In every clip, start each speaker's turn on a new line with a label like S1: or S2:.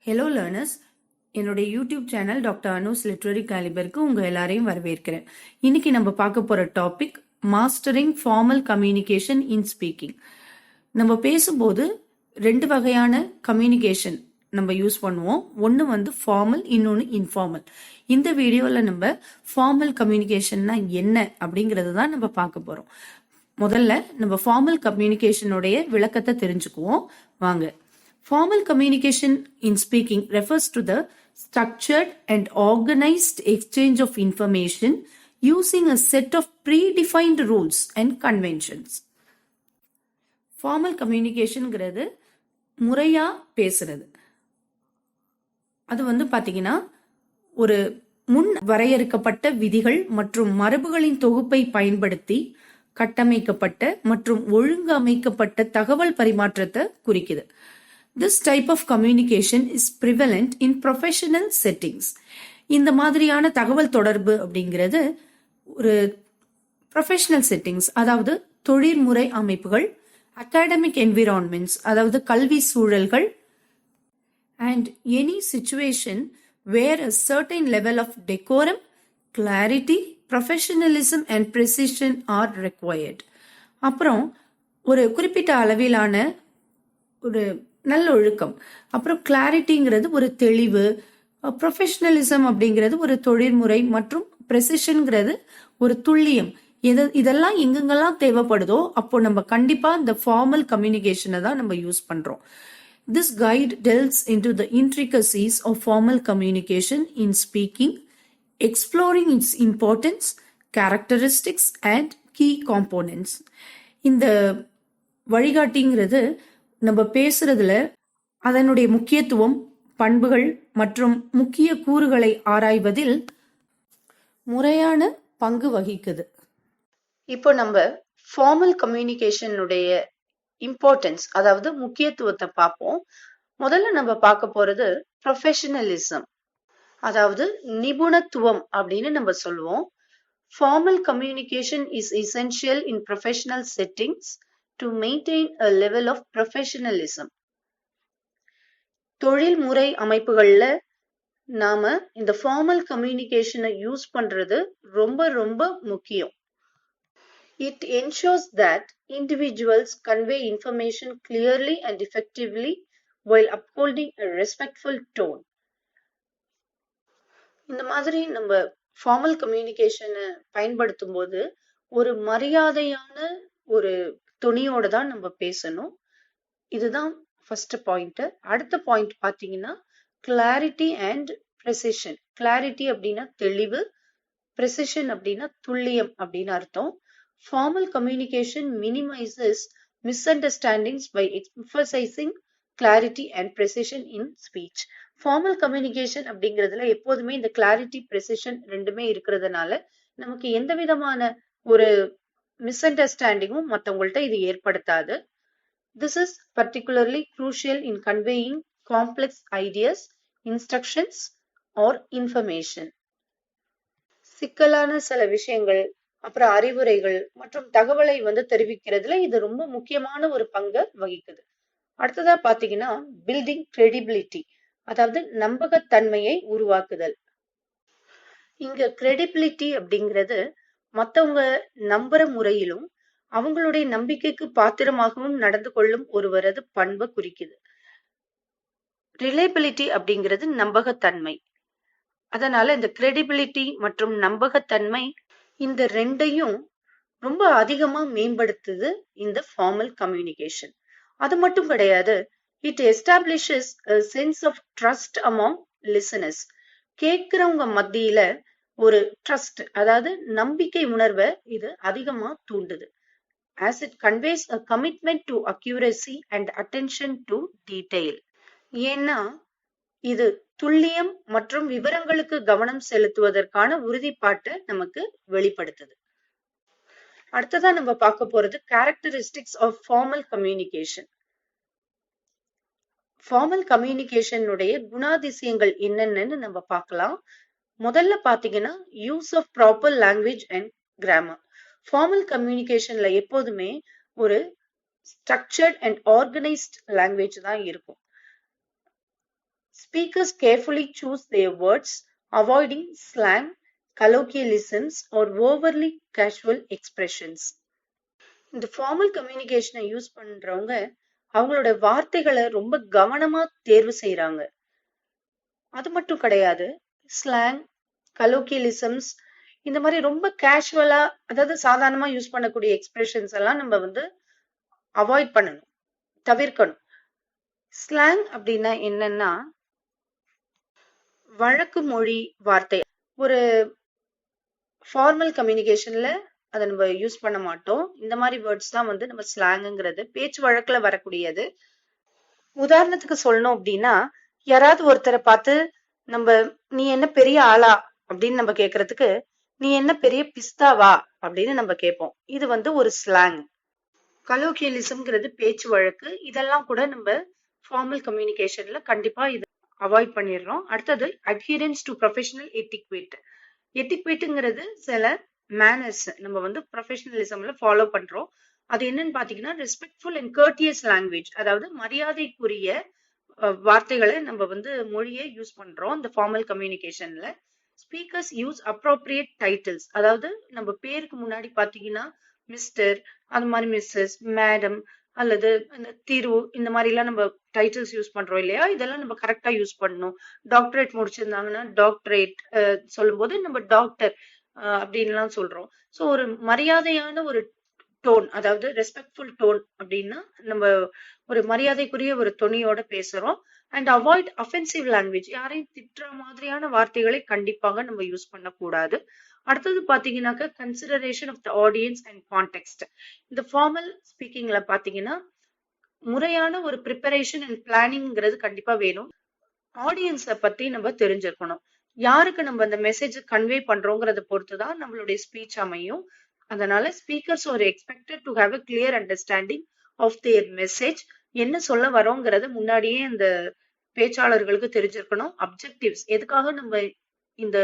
S1: Hello learners, என்னுடைய YouTube channel doctor Anus literary கேலிபருக்கு உங்கள் எல்லாரையும் வரவேற்கிறேன். இன்னைக்கு நம்ம பார்க்க போகிற topic mastering formal communication in speaking. நம்ம பேசும்போது ரெண்டு வகையான கம்யூனிகேஷன் நம்ம யூஸ் பண்ணுவோம். ஒன்று ஃபார்மல், இன்னொன்று இன்ஃபார்மல். இந்த வீடியோவில் நம்ம ஃபார்மல் கம்யூனிகேஷன்னா என்ன அப்படிங்கிறது தான் நம்ம பார்க்க போகிறோம். முதல்ல நம்ம ஃபார்மல் கம்யூனிகேஷனுடைய விளக்கத்தை தெரிஞ்சுக்குவோம் வாங்க. Formal communication in speaking refers to the structured and organized exchange of information using a set of predefined rules and conventions. Formal communication ங்கிறது முறையா பேசுறது. அது பாத்தீங்கன்னா ஒரு முன் வரையறுக்கப்பட்ட விதிகள் மற்றும் மரபுகளின் தொகுப்பை பயன்படுத்தி கட்டமைக்கப்பட்ட மற்றும் ஒழுங்கமைக்கப்பட்ட தகவல் பரிமாற்றத்தை குறிக்குது. This type of communication is prevalent in professional settings. இந்த மாதிரியான தகவல் தொடர்பு அப்படிங்கிறது ஒரு ப்ரொஃபஷனல் செட்டிங்ஸ், அதாவது தொழில்முறை அமைப்புகள், அகாடமிக் என்விரான்மெண்ட்ஸ், அதாவது கல்வி சூழல்கள், and any situation where a certain level of decorum, clarity, professionalism and precision are required. அப்புறம் ஒரு குறிப்பிட்ட அளவிலான ஒரு நல்ல ஒழுக்கம், அப்புறம் கிளாரிட்டிங்கிறது ஒரு தெளிவு, ப்ரொஃபஷனலிசம் அப்படிங்கிறது ஒரு தொழில்முறை மற்றும் ப்ரெசிஷன்ங்கிறது ஒரு துல்லியம். இதெல்லாம் எங்கெங்கெல்லாம் தேவைப்படுதோ அப்போ நம்ம கண்டிப்பா இந்த ஃபார்மல் கம்யூனிகேஷனை தான் நம்ம யூஸ் பண்றோம். This guide delves into the intricacies of formal communication in speaking, exploring its importance, characteristics and key components. இந்த வழிகாட்டிங்கிறது நம்ம பேசுறதுல அதனுடைய முக்கியத்துவம், பண்புகள் மற்றும் முக்கிய கூறுகளை ஆராய்வதில் முறையான பங்கு வகிக்குது. இப்போ நம்ம ஃபார்மல் கம்யூனிகேஷனுடைய இம்பார்ட்டன்ஸ், அதாவது முக்கியத்துவத்தை பார்ப்போம். முதல்ல நம்ம பார்க்க போறது ப்ரொஃபஷனலிசம், அதாவது நிபுணத்துவம் அப்படின்னு நம்ம சொல்லுவோம். Formal communication is essential in professional settings to maintain a level of professionalism. தொழில்முறை அமைப்புகள்ல நாம இந்த ஃபார்மல் கம்யூனிகேஷனை யூஸ் பண்றது ரொம்ப ரொம்ப முக்கியம். It ensures that individuals convey information clearly and effectively while upholding a respectful tone. இந்த மாதிரி நம்ம ஃபார்மல் கம்யூனிகேஷனை பயன்படுத்தும் போது ஒரு மரியாதையான ஒரு துணியோட தான் நம்ம பேசணும். இதுதான் ஃபர்ஸ்ட் பாயிண்ட். அடுத்த பாயிண்ட் பாத்தீங்கன்னா கிளாரிட்டி அண்ட் ப்ரெசிஷன். கிளாரிட்டி அப்படின்னா தெளிவு, ப்ரெசிஷன் அப்படின்னா துல்லியம் அப்படின்னு அர்த்தம். Formal communication minimizes misunderstandings by emphasizing clarity and precision in speech. Formal communication அப்படிங்கிறதுல எப்போதுமே இந்த கிளாரிட்டி, ப்ரெசிஷன் ரெண்டுமே இருக்கிறதுனால நமக்கு எந்த விதமான ஒரு மிஸ் அண்டர்ஸ்டாண்டிங்கும் மற்றவங்கள்ட்ட இது ஏற்படுத்தாது. This is particularly crucial in conveying complex ideas, instructions or information. சிக்கலான சில விஷயங்கள், அப்புறம் அறிவுரைகள் மற்றும் தகவலை தெரிவிக்கிறதுல இது ரொம்ப முக்கியமான ஒரு பங்கை வகிக்குது. அடுத்ததா பாத்தீங்கன்னா பில்டிங் கிரெடிபிலிட்டி, அதாவது நம்பகத்தன்மையை உருவாக்குதல். இங்க கிரெடிபிலிட்டி அப்படிங்கிறது மத்தவங்க நம்புற முறையிலும் அவங்களுடைய நம்பிக்கைக்கு பாத்திரமாகவும் நடந்து கொள்ளும் ஒருவரது பண்பை குறிக்குது. ரிலேபிலிட்டி அப்படிங்கிறது நம்பகத்தன்மை. அதனால இந்த கிரெடிபிலிட்டி மற்றும் நம்பகத்தன்மை இந்த ரெண்டையும் ரொம்ப அதிகமா மேம்படுத்துது இந்த ஃபார்மல் கம்யூனிகேஷன். அது மட்டும் கிடையாது, it establishes a sense of trust among listeners. கேட்கிறவங்க மத்தியில ஒரு ட்ரஸ்ட், அதாவது நம்பிக்கை உணர்வை இது அதிகமா தூண்டுது. As it conveys a commitment to accuracy and attention to detail. ஏன்னா இது துல்லியம் மற்றும் விவரங்களுக்கு கவனம் செலுத்துவதற்கான உறுதிப்பாட்டை நமக்கு வெளிப்படுத்துது. அடுத்ததா நம்ம பார்க்க போறது characteristics of formal communication. Formal கம்யூனிகேஷனுடைய குணாதிசயங்கள் என்னென்னு நம்ம பார்க்கலாம். முதல்ல பாத்தீங்கன்னா use of proper language and grammar. Formal கம்யூனிகேஷன்ல எப்போதுமே ஒரு ஸ்ட்ரக்சர்ட் அண்ட் ஆர்கனைஸ்ட் லாங்குவேஜ் தான் இருக்கும். Speakers carefully choose their words, avoiding slang, colloquialisms, or overly casual expressions. இந்த ஃபார்மல் கம்யூனிகேஷனை யூஸ் பண்றவங்க அவங்களோட வார்த்தைகளை ரொம்ப கவனமா தேர்வு செய்யறாங்க. அது மட்டும் கிடையாது, ஸ்லாங், கலோக்கியலிசம்ஸ் இந்த மாதிரி ரொம்ப கேஷுவலா, அதாவது சாதாரணமா யூஸ் பண்ணக்கூடிய எக்ஸ்பிரஷன்ஸ் எல்லாம் நம்ம வந்து அவாய்ட் பண்ணணும், தவிர்க்கணும். ஸ்லாங் அப்படின்னா என்னன்னா வழக்கு மொழி வார்த்தை. ஒரு ஃபார்மல் கம்யூனிகேஷன்ல அதை நம்ம யூஸ் பண்ண மாட்டோம். இந்த மாதிரி வேர்ட்ஸ் தான் வந்து நம்ம ஸ்லாங்குங்கிறது பேச்சு வழக்குல வரக்கூடியது. உதாரணத்துக்கு சொல்லணும் அப்படின்னா, யாராவது ஒருத்தரை பார்த்து நம்ம நீ என்ன பெரிய ஆளா அப்படின்னு நம்ம கேக்குறதுக்கு நீ என்ன பெரிய பிஸ்தாவா அப்படின்னு நம்ம கேட்போம். இது வந்து ஒரு ஸ்லாங். கலோக்கியலிசம்ங்கிறது பேச்சு வழக்கு. இதெல்லாம் கூட நம்ம ஃபார்மல் கம்யூனிகேஷன்ல கண்டிப்பா இது அவாய்ட் பண்ணிடுறோம். அடுத்தது அட்ஹியரன்ஸ் டு ப்ரொஃபஷனல் எட்டிக்வேட். எட்டிக்வேட்டுங்கிறது சில மேனர்ஸ் நம்ம வந்து ப்ரொஃபஷனலிசம்ல ஃபாலோ பண்றோம். அது என்னன்னு பாத்தீங்கன்னா ரெஸ்பெக்ட்ஃபுல் அண்ட் கர்டியஸ் லாங்குவேஜ், அதாவது மரியாதைக்குரிய வார்த்தைகளை நம்ம வந்து மொழியை யூஸ் பண்றோம் இந்த ஃபார்மல் கம்யூனிகேஷன்ல. ஸ்பீக்கர்ஸ் யூஸ் அப்ரோப்ரியேட் டைட்டில்ஸ், அதாவது நம்ம பேருக்கு முன்னாடி பாத்தீங்கன்னா மிஸ்டர், அது மாதிரி மிஸ்ஸஸ், மேடம் அல்லது திரு, இந்த மாதிரி எல்லாம் நம்ம டைட்டில்ஸ் யூஸ் பண்றோம் இல்லையா? இதெல்லாம் நம்ம கரெக்டா யூஸ் பண்ணணும். டாக்டரேட் முடிச்சிருந்தாங்கன்னா டாக்டரேட் சொல்லும் போது நம்ம டாக்டர் அப்படின்லாம் சொல்றோம். ஸோ ஒரு மரியாதையான ஒரு டோன், அதாவது ரெஸ்பெக்ட்ஃபுல் டோன் அப்படின்னா நம்ம ஒரு மரியாதைக்குரிய ஒரு தொனியோட பேசுறோம். அண்ட் அவாய்ட் அஃபென்சிவ் லாங்குவேஜ், யாரையும் திட்டுற மாதிரியான வார்த்தைகளை கண்டிப்பாக நம்ம யூஸ் பண்ணக்கூடாது. அடுத்தது பாத்தீங்கன்னாக்க consideration of the audience and context. இந்த ஃபார்மல் ஸ்பீக்கிங்ல பாத்தீங்கன்னா முறையான ஒரு ப்ரிப்பரேஷன் அண்ட் பிளானிங்கிறது கண்டிப்பா வேணும். ஆடியன்ஸை பத்தி நம்ம தெரிஞ்சிருக்கணும். யாருக்கு நம்ம அந்த மெசேஜ் கன்வே பண்றோங்கிறத பொறுத்துதான் நம்மளுடைய ஸ்பீச் அமையும். அதனால speakers are expected to have a clear understanding of their message. என்ன சொல்ல வரோங்கிறத முன்னாடியே இந்த பேச்சாளர்களுக்கு தெரிஞ்சிருக்கணும். அப்ஜெக்டிவ்ஸ், எதுக்காக நம்ம இந்த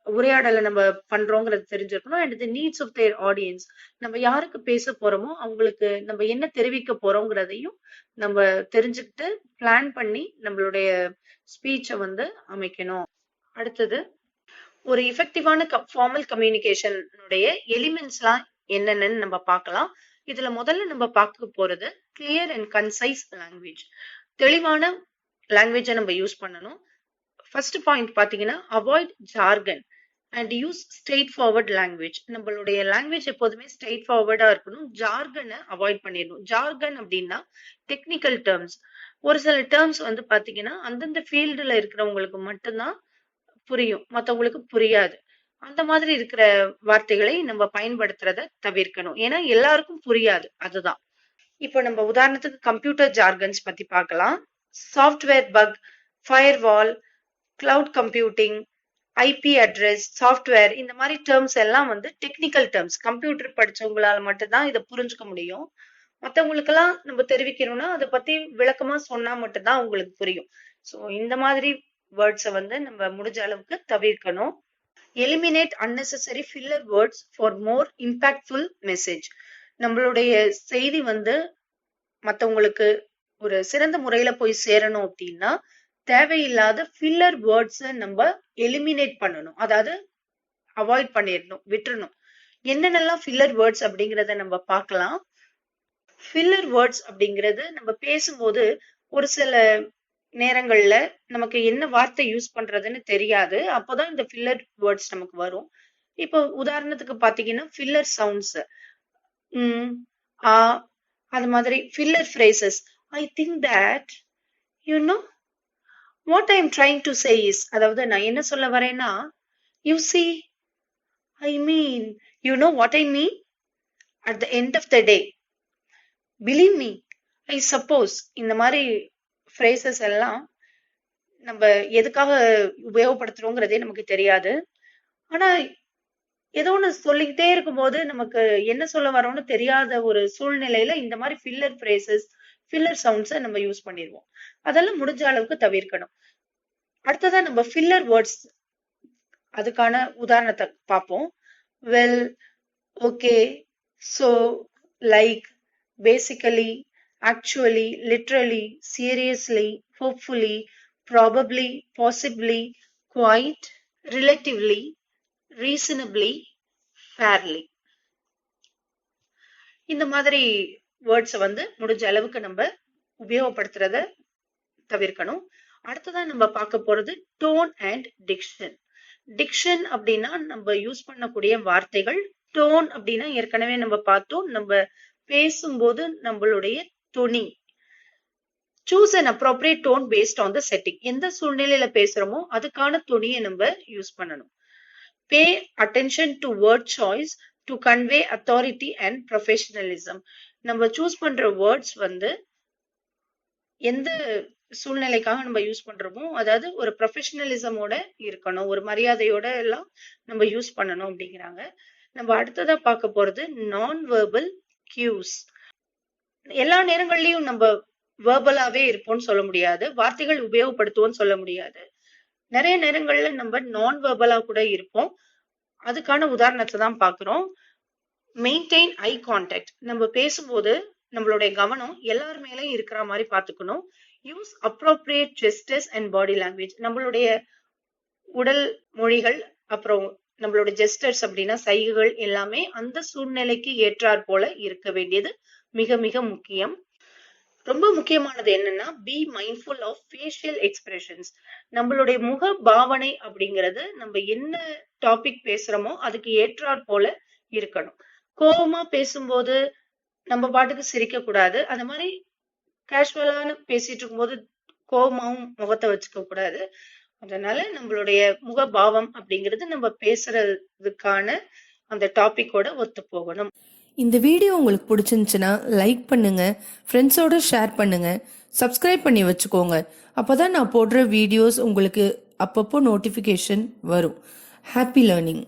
S1: உரையாடலை நம்ம பண்றோங்கிறது தெரிஞ்சிருக்கணும். And the needs of their audience, நம்ம யாருக்கு பேச போறோமோ அவங்களுக்கு நம்ம என்ன தெரிவிக்க போறோங்கிறதையும் நம்ம தெரிஞ்சுக்கிட்டு பிளான் பண்ணி நம்மளுடைய ஸ்பீச்சை வந்து அமைக்கணும். அடுத்தது ஒரு எஃபெக்டிவான ஃபார்மல் கம்யூனிகேஷனுடைய எலிமெண்ட்ஸ்லாம் என்னென்னு நம்ம பார்க்கலாம். இதுல முதல்ல நம்ம பார்க்க போறது கிளியர் அண்ட் கன்சைஸ் லாங்குவேஜ். தெளிவான லாங்குவேஜை நம்ம யூஸ் பண்ணணும். ஃபர்ஸ்ட் பாயிண்ட் பாத்தீங்கன்னா avoid jargon and use straight forward language. நம்மளுடைய லாங்குவேஜ் எப்போதுமே ஸ்ட்ரெயிட் ஃபார்வர்டா இருக்கணும். ஜார்கனை அவாய்ட் பண்ணிடணும். ஜார்கன் அப்படின்னா டெக்னிக்கல் டேர்ம்ஸ். ஒரு சில டேர்ம்ஸ் வந்து பாத்தீங்கன்னா அந்தந்த ஃபீல்டுல இருக்கிறவங்களுக்கு மட்டும்தான் புரியும், மத்தவங்களுக்கு புரியாது. அந்த மாதிரி இருக்கிற வார்த்தைகளை நம்ம பயன்படுத்துறத தவிர்க்கணும். ஏன்னா எல்லாருக்கும் புரியாது, அதுதான். இப்போ நம்ம உதாரணத்துக்கு கம்ப்யூட்டர் ஜார்கன்ஸ் பத்தி பார்க்கலாம். Software buck, firewall, cloud computing, IP address, software, இந்த மாதிரி டேர்ம்ஸ் எல்லாம் வந்து டெக்னிக்கல் டேர்ம்ஸ். கம்ப்யூட்டர் படிச்சவங்களால மட்டும்தான் இதை புரிஞ்சுக்க முடியும். மற்றவங்களுக்கெல்லாம் நம்ம தெரிவிக்கணும்னா அதை பத்தி விளக்கமா சொன்னா மட்டும்தான் உங்களுக்கு புரியும். ஸோ இந்த மாதிரி வேர்ட்ஸை வந்து நம்ம முடிஞ்ச அளவுக்கு தவிர்க்கணும். Eliminate unnecessary filler words for more impactful message. நம்மளுடைய செய்தி வந்து மற்றவங்களுக்கு ஒரு சிறந்த முறையில போய் சேரணும் அப்படின்னா தேவையில்லாத ஃபில்லர் வேர்ட்ஸை நம்ம எலிமினேட் பண்ணணும், அதாவது அவாய்ட் பண்ணிடணும், விட்டுறணும். என்னென்னலாம் ஃபில்லர் வேர்ட்ஸ் அப்படிங்கிறத நம்ம பார்க்கலாம். ஃபில்லர் வேர்ட்ஸ் அப்படிங்கிறது நம்ம பேசும்போது ஒரு சில நேரங்கள்ல நமக்கு என்ன வார்த்தை யூஸ் பண்றதுன்னு தெரியாது. அப்போதான் இந்த ஃபில்லர் வேர்ட்ஸ் நமக்கு வரும். இப்போ உதாரணத்துக்கு பாத்தீங்கன்னா ஃபில்லர் சவுண்ட்ஸ், அது மாதிரி filler phrases. I think that you know what I am trying to say is, அதாவது நான் என்ன சொல்ல வரேன்னா you see, I mean, you know what I mean, at the end of the day, believe me, I suppose. இந்த மாதிரி phrases எல்லாம் நம்ம எதுக்காக உபயோகப்படுத்துறோங்கிறதே நமக்கு தெரியாது. ஆனா ஏதோ ஒண்ணு சொல்லிக்கிட்டே இருக்கும்போது நமக்கு என்ன சொல்ல வரோம்னு தெரியாத ஒரு சூழ்நிலையில இந்த மாதிரி ஃபில்லர் ஃப்ரேசஸ், ஃபில்லர் சவுண்ட்ஸை நம்ம யூஸ் பண்ணிடுவோம். அதெல்லாம் முடிஞ்ச அளவுக்கு தவிர்க்கணும். அடுத்ததான் நம்ம ஃபில்லர் வேர்ட்ஸ், அதுக்கான உதாரணத்தை பார்ப்போம். Well, okay, so, like, basically, actually, literally, seriously, hopefully, probably, possibly, quite, relatively, reasonably, fairly. இந்த மாதிரி வேர்ட்ஸை வந்து முடிஞ்ச அளவுக்கு நம்ம உபயோகப்படுத்துறத தவிர்க்கணும். அடுத்ததான் நம்ம பார்க்க போறது டோன் அண்ட் டிக்ஷன். டிக்ஷன் அப்படின்னா நம்ம யூஸ் பண்ணக்கூடிய வார்த்தைகள். டோன் அப்படின்னா ஏற்கனவே நம்ம பார்த்தோம், நம்ம பேசும்போது நம்மளுடைய தொனி. Choose an appropriate tone based on the setting. எந்த சூழ்நிலையில பேசுறோமோ அதுக்கான தொனியை நம்ம யூஸ் பண்ணணும். Pay attention to word choice to convey authority and professionalism. நம்ம சூஸ் பண்ற வேர்ட்ஸ் வந்து எந்த சூழ்நிலைக்காக நம்ம யூஸ் பண்றோமோ, அதாவது ஒரு ப்ரொஃபஷனலிசமோட இருக்கணும், ஒரு மரியாதையோட எல்லாம் நம்ம யூஸ் பண்ணணும் அப்படிங்கிறாங்க. நம்ம அடுத்ததா பார்க்க போறது நான் வெர்பல் கியூஸ். எல்லா நேரங்கள்லயும் நம்ம வேர்பலாவே இருப்போம்னு சொல்ல முடியாது, வார்த்தைகள் உபயோகப்படுத்துவோம்னு சொல்ல முடியாது. நிறைய நேரங்கள்ல நம்ம நான் வெர்பலா கூட இருப்போம். அதுக்கான உதாரணத்தை தான் பாக்குறோம். Maintain eye contact. நம்ம பேசும்போது நம்மளுடைய கவனம் எல்லார் மேலயும் இருக்கிற மாதிரி பாத்துக்கணும். Use appropriate gestures and body language. நம்மளுடைய உடல் மொழிகள், அப்புறம் நம்மளோட ஜெஸ்டர்ஸ் அப்படின்னா சைகைகள் எல்லாமே அந்த சூழ்நிலைக்கு ஏற்றாற் போல இருக்க வேண்டியது மிக மிக முக்கியம். ரொம்ப முக்கியமானது என்னன்னா, be mindful of facial expressions. நம்மளுடைய முக பாவனை அப்படிங்கிறது நம்ம என்ன டாபிக் பேசுறோமோ அதுக்கு ஏற்றாற் போல இருக்கணும். கோபமா பேசும்போது நம்ம பாட்டுக்கு சிரிக்க கூடாது. அந்த மாதிரி கேஷுவலான பேசிட்டு இருக்கும்போது கோபமாவும் முகத்தை வச்சுக்க கூடாது. அதனால நம்மளுடைய முகபாவம் அப்படிங்கிறது நம்ம பேசுறதுக்கான அந்த டாபிக்கோட ஒத்து போகணும்.
S2: இந்த வீடியோ உங்களுக்கு பிடிச்சிருந்துச்சுன்னா லைக் பண்ணுங்க, ஃப்ரெண்ட்ஸோட ஷேர் பண்ணுங்க, சப்ஸ்கிரைப் பண்ணி வச்சுக்கோங்க. அப்போதான் நான் போடுற வீடியோஸ் உங்களுக்கு அப்பப்போ நோட்டிஃபிகேஷன் வரும். Happy learning.